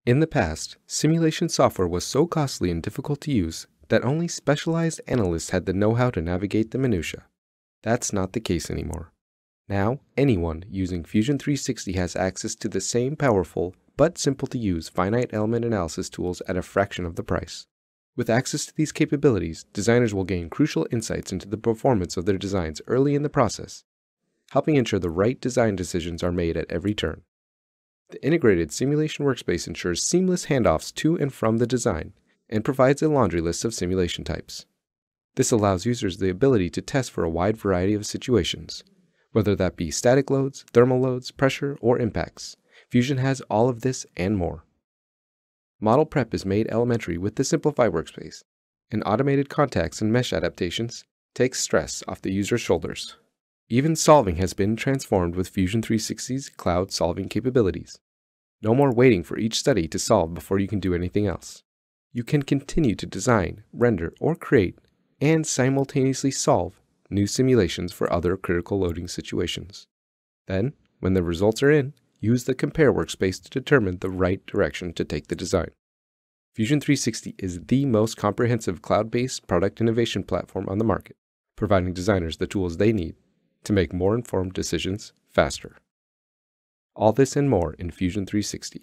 In the past, simulation software was so costly and difficult to use that only specialized analysts had the know-how to navigate the minutiae. That's not the case anymore. Now, anyone using Fusion 360 has access to the same powerful but simple-to-use finite element analysis tools at a fraction of the price. With access to these capabilities, designers will gain crucial insights into the performance of their designs early in the process, helping ensure the right design decisions are made at every turn. The integrated simulation workspace ensures seamless handoffs to and from the design and provides a laundry list of simulation types. This allows users the ability to test for a wide variety of situations, whether that be static loads, thermal loads, pressure, or impacts. Fusion has all of this and more. Model prep is made elementary with the Simplify workspace, and automated contacts and mesh adaptations take stress off the user's shoulders. Even solving has been transformed with Fusion 360's cloud solving capabilities. No more waiting for each study to solve before you can do anything else. You can continue to design, render, or create, and simultaneously solve new simulations for other critical loading situations. Then, when the results are in, use the Compare workspace to determine the right direction to take the design. Fusion 360 is the most comprehensive cloud-based product innovation platform on the market, providing designers the tools they need to make more informed decisions faster. All this and more in Fusion 360.